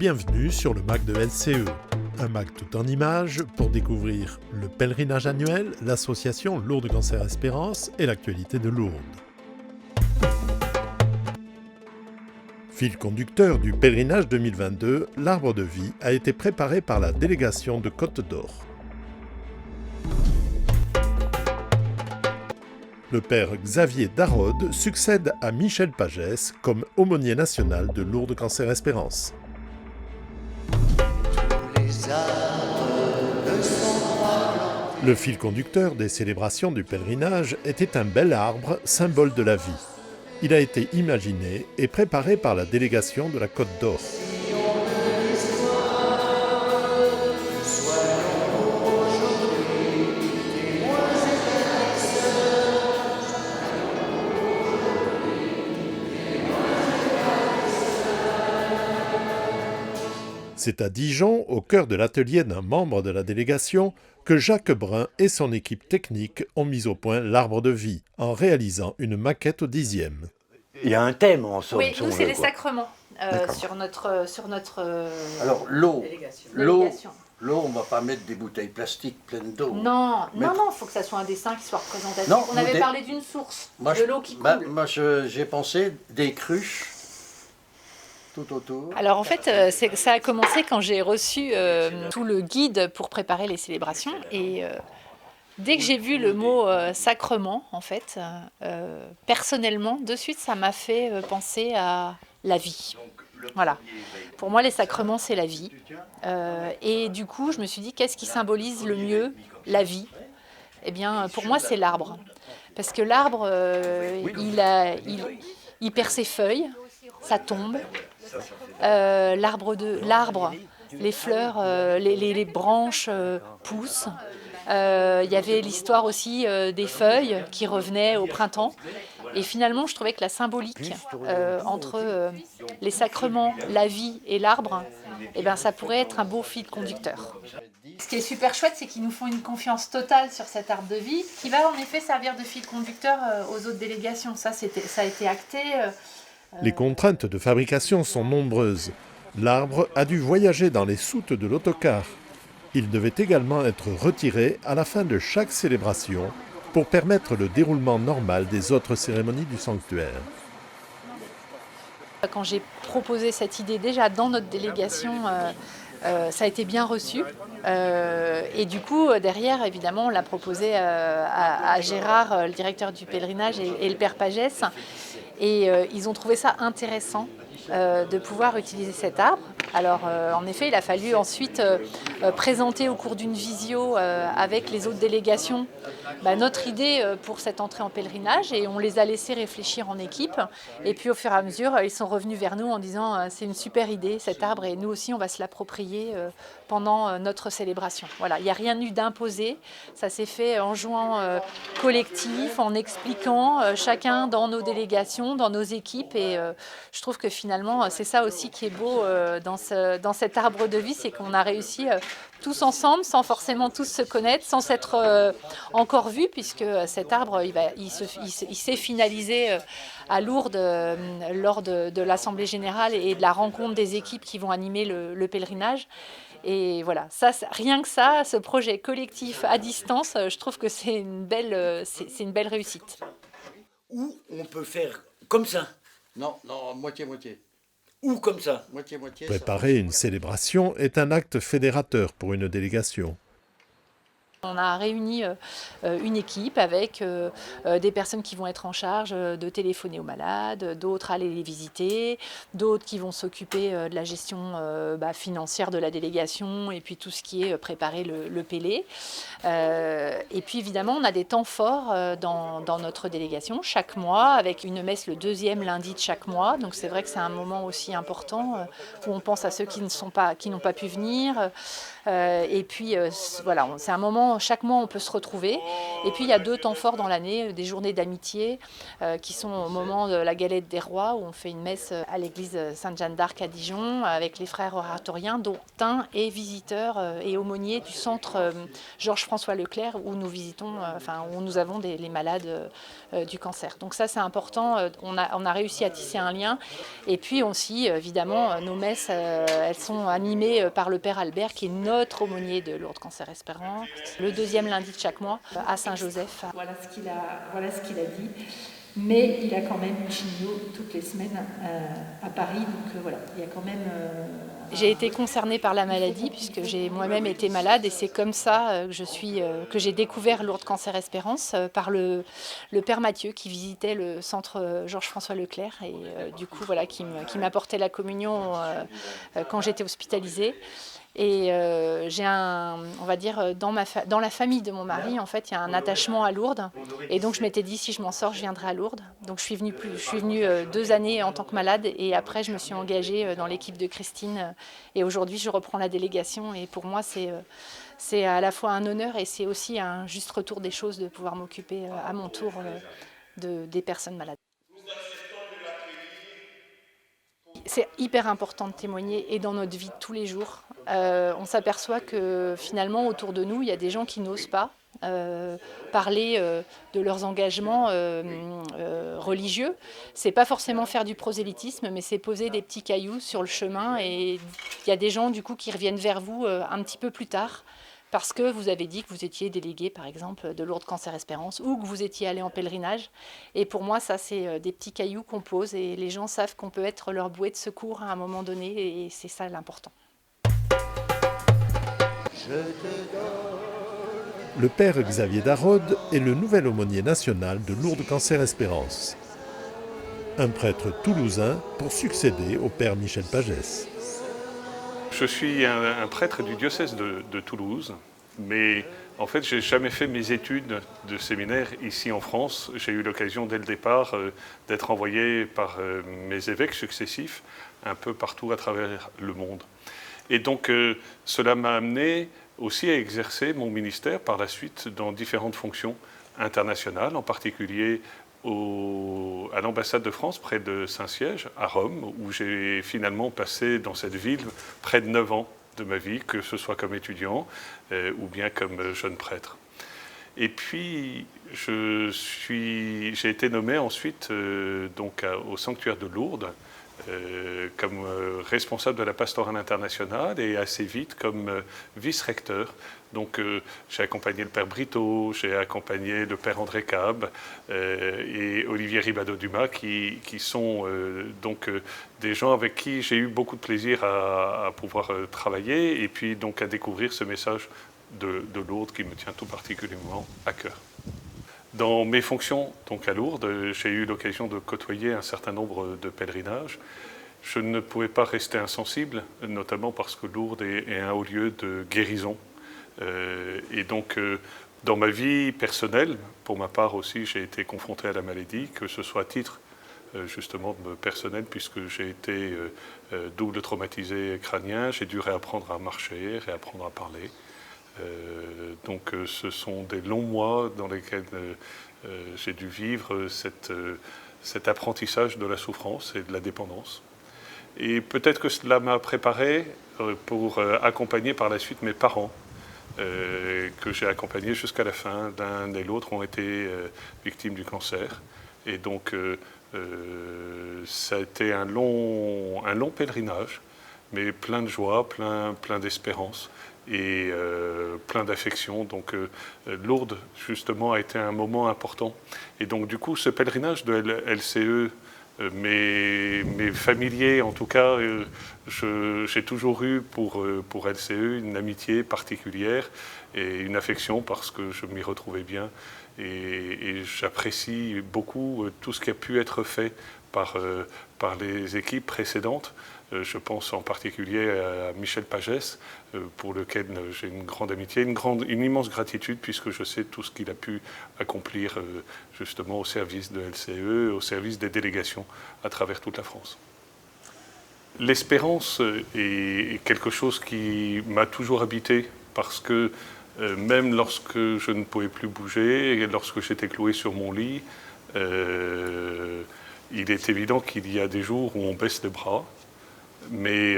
Bienvenue sur le MAC de LCE, un MAC tout en images pour découvrir le pèlerinage annuel, l'association Lourdes Cancer Espérance et l'actualité de Lourdes. Fil conducteur du pèlerinage 2022, l'arbre de vie a été préparé par la délégation de Côte d'Or. Le père Xavier Darod succède à Michel Pagès comme aumônier national de Lourdes Cancer Espérance. Le fil conducteur des célébrations du pèlerinage était un bel arbre, symbole de la vie. Il a été imaginé et préparé par la délégation de la Côte d'Or. C'est à Dijon, au cœur de l'atelier d'un membre de la délégation, que Jacques Brun et son équipe technique ont mis au point l'arbre de vie, en réalisant une maquette au 10e. Il y a un thème en somme. Oui, nous c'est les sacrements sur notre Alors l'eau, délégation. l'eau, on ne va pas mettre des bouteilles plastiques pleines d'eau. Non, il faut que ça soit un dessin qui soit représentatif. Non, on avait parlé d'une source, de l'eau qui coule. Moi j'ai pensé des cruches tout autour. Alors en fait, ça a commencé quand j'ai reçu tout le guide pour préparer les célébrations et dès que j'ai vu le mot sacrement, en fait, personnellement, de suite, ça m'a fait penser à la vie. Voilà. Pour moi, les sacrements, c'est la vie. Et du coup, je me suis dit, qu'est-ce qui symbolise le mieux la vie ? Eh bien, pour moi, c'est l'arbre. Parce que l'arbre, il perd ses feuilles, ça tombe. L'arbre, les fleurs, les branches poussent. Il y avait l'histoire aussi des feuilles qui revenaient au printemps. Et finalement, je trouvais que la symbolique entre les sacrements, la vie et l'arbre, ça pourrait être un beau fil conducteur. Ce qui est super chouette, c'est qu'ils nous font une confiance totale sur cet arbre de vie qui va en effet servir de fil conducteur aux autres délégations. Ça a été acté. Les contraintes de fabrication sont nombreuses. L'arbre a dû voyager dans les soutes de l'autocar. Il devait également être retiré à la fin de chaque célébration pour permettre le déroulement normal des autres cérémonies du sanctuaire. Quand j'ai proposé cette idée déjà dans notre délégation, ça a été bien reçu. Et du coup, derrière, évidemment, on l'a proposé à Gérard, le directeur du pèlerinage, et le père Pagès. Et ils ont trouvé ça intéressant de pouvoir utiliser cet arbre. Alors, en effet, il a fallu ensuite présenter au cours d'une visio avec les autres délégations notre idée pour cette entrée en pèlerinage et on les a laissés réfléchir en équipe. Et puis, au fur et à mesure, ils sont revenus vers nous en disant c'est une super idée, cet arbre, et nous aussi, on va se l'approprier pendant notre célébration. Voilà, il n'y a rien eu d'imposé. Ça s'est fait en jouant collectif, en expliquant chacun dans nos délégations, dans nos équipes. Et je trouve que finalement, c'est ça aussi qui est beau dans cet arbre de vie, c'est qu'on a réussi tous ensemble, sans forcément tous se connaître, sans s'être encore vus, puisque cet arbre, il s'est finalisé à Lourdes lors de l'Assemblée Générale et de la rencontre des équipes qui vont animer le pèlerinage. Et voilà, rien que ça, ce projet collectif à distance, je trouve que c'est une belle réussite. Ou on peut faire comme ça. Non, moitié-moitié. Ou comme ça. Moitié-moitié. Préparer une célébration est un acte fédérateur pour une délégation. On a réuni une équipe avec des personnes qui vont être en charge de téléphoner aux malades, d'autres aller les visiter, d'autres qui vont s'occuper de la gestion financière de la délégation et puis tout ce qui est préparer le pélé. Et puis évidemment, on a des temps forts dans notre délégation chaque mois avec une messe le 2e lundi de chaque mois. Donc c'est vrai que c'est un moment aussi important où on pense à ceux qui n'ont pas pu venir. Et puis voilà, c'est un moment chaque mois, on peut se retrouver. Et puis, il y a 2 temps forts dans l'année, des journées d'amitié qui sont au moment de la galette des rois, où on fait une messe à l'église Sainte-Jeanne d'Arc à Dijon, avec les frères oratoriens, dont un est visiteur et aumônier du centre Georges-François Leclerc, où nous visitons, où nous avons les malades du cancer. Donc ça, c'est important. On a réussi à tisser un lien. Et puis aussi, évidemment, nos messes, elles sont animées par le Père Albert, qui est notre aumônier de Lourdes Cancer Espérance, le 2e lundi de chaque mois à Saint-Joseph. Voilà ce qu'il a dit. Mais il a quand même une chimio toutes les semaines à Paris, donc voilà, il y a quand même... J'ai été concernée par la maladie puisque j'ai moi-même été malade et c'est comme ça que j'ai découvert Lourdes Cancer Espérance par le père Mathieu qui visitait le centre Georges-François Leclerc et du coup voilà qui m'apportait la communion quand j'étais hospitalisée. Et j'ai on va dire, dans la famille de mon mari, en fait, il y a un attachement à Lourdes. Et donc, je m'étais dit, si je m'en sors, je viendrai à Lourdes. Donc, je suis venue 2 années en tant que malade. Et après, je me suis engagée dans l'équipe de Christine. Et aujourd'hui, je reprends la délégation. Et pour moi, c'est à la fois un honneur et c'est aussi un juste retour des choses de pouvoir m'occuper à mon tour des personnes malades. C'est hyper important de témoigner et dans notre vie de tous les jours. On s'aperçoit que finalement autour de nous, il y a des gens qui n'osent pas parler de leurs engagements religieux. C'est pas forcément faire du prosélytisme, mais c'est poser des petits cailloux sur le chemin et il y a des gens du coup qui reviennent vers vous un petit peu plus tard parce que vous avez dit que vous étiez délégué, par exemple, de Lourdes Cancer Espérance ou que vous étiez allé en pèlerinage. Et pour moi, ça, c'est des petits cailloux qu'on pose et les gens savent qu'on peut être leur bouée de secours à un moment donné et c'est ça l'important. Le père Xavier Darod est le nouvel aumônier national de Lourdes Cancer Espérance. Un prêtre toulousain pour succéder au père Michel Pagès. Je suis un prêtre du diocèse de Toulouse, mais en fait, je n'ai jamais fait mes études de séminaire ici en France. J'ai eu l'occasion dès le départ d'être envoyé par mes évêques successifs un peu partout à travers le monde. Et donc, cela m'a amené aussi à exercer mon ministère par la suite dans différentes fonctions internationales, en particulier à l'ambassade de France près de Saint-Siège, à Rome, où j'ai finalement passé dans cette ville près de 9 ans de ma vie, que ce soit comme étudiant ou bien comme jeune prêtre. Et puis, j'ai été nommé ensuite au sanctuaire de Lourdes comme responsable de la pastorale internationale et assez vite comme vice-recteur. Donc j'ai accompagné le père Brito, j'ai accompagné le père André Cab et Olivier Ribado-Dumas qui sont des gens avec qui j'ai eu beaucoup de plaisir à pouvoir travailler et puis donc à découvrir ce message de Lourdes qui me tient tout particulièrement à cœur. Dans mes fonctions donc à Lourdes, j'ai eu l'occasion de côtoyer un certain nombre de pèlerinages. Je ne pouvais pas rester insensible, notamment parce que Lourdes est un haut lieu de guérison. Et donc, dans ma vie personnelle, pour ma part aussi, j'ai été confronté à la maladie, que ce soit à titre justement personnel, puisque j'ai été double traumatisé crânien, j'ai dû réapprendre à marcher, réapprendre à parler. Donc ce sont des longs mois dans lesquels j'ai dû vivre cet apprentissage de la souffrance et de la dépendance. Et peut-être que cela m'a préparé pour accompagner par la suite mes parents, que j'ai accompagnés jusqu'à la fin. L'un et l'autre ont été victimes du cancer. Et donc ça a été un long pèlerinage, mais plein de joie, plein d'espérance et plein d'affection. Donc Lourdes, justement, a été un moment important. Et donc, du coup, ce pèlerinage de LCE, mes familiers, en tout cas, j'ai toujours eu pour LCE une amitié particulière et une affection parce que je m'y retrouvais bien. Et j'apprécie beaucoup tout ce qui a pu être fait par les équipes précédentes. Je pense en particulier à Michel Pagès, pour lequel j'ai une grande amitié, une immense gratitude, puisque je sais tout ce qu'il a pu accomplir justement au service de LCE, au service des délégations à travers toute la France. L'espérance est quelque chose qui m'a toujours habité, parce que Même lorsque je ne pouvais plus bouger, et lorsque j'étais cloué sur mon lit, il est évident qu'il y a des jours où on baisse les bras, mais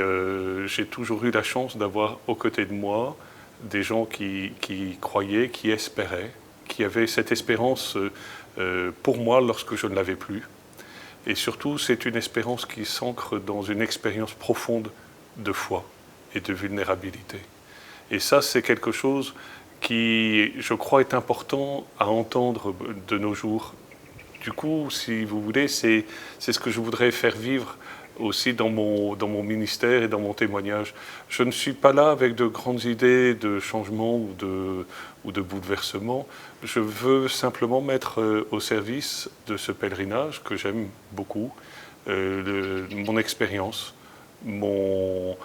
j'ai toujours eu la chance d'avoir aux côtés de moi des gens qui croyaient, qui espéraient, qui avaient cette espérance pour moi lorsque je ne l'avais plus. Et surtout, c'est une espérance qui s'ancre dans une expérience profonde de foi et de vulnérabilité. Et ça, c'est quelque chose qui, je crois, est important à entendre de nos jours. Du coup, si vous voulez, c'est ce que je voudrais faire vivre aussi dans mon ministère et dans mon témoignage. Je ne suis pas là avec de grandes idées de changement ou de bouleversement. Je veux simplement mettre au service de ce pèlerinage que j'aime beaucoup, mon expérience, mon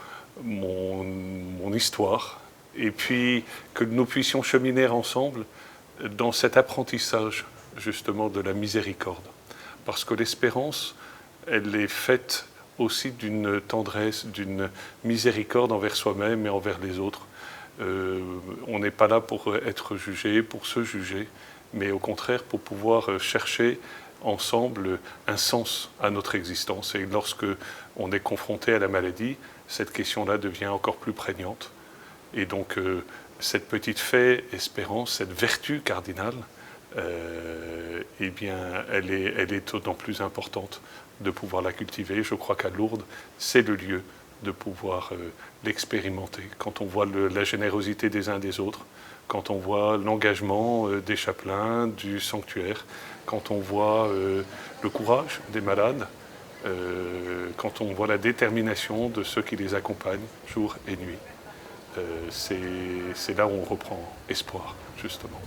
histoire, et puis que nous puissions cheminer ensemble dans cet apprentissage justement de la miséricorde. Parce que l'espérance, elle est faite aussi d'une tendresse, d'une miséricorde envers soi-même et envers les autres. On n'est pas là pour être jugé, pour se juger, mais au contraire pour pouvoir chercher ensemble un sens à notre existence. Et lorsque on est confronté à la maladie, cette question-là devient encore plus prégnante. Et donc cette petite fée espérance, cette vertu cardinale, eh bien, elle est d'autant plus importante de pouvoir la cultiver. Je crois qu'à Lourdes, c'est le lieu de pouvoir l'expérimenter. Quand on voit la générosité des uns des autres, quand on voit l'engagement des chapelains, du sanctuaire, quand on voit le courage des malades, quand on voit la détermination de ceux qui les accompagnent jour et nuit, c'est là où on reprend espoir, justement.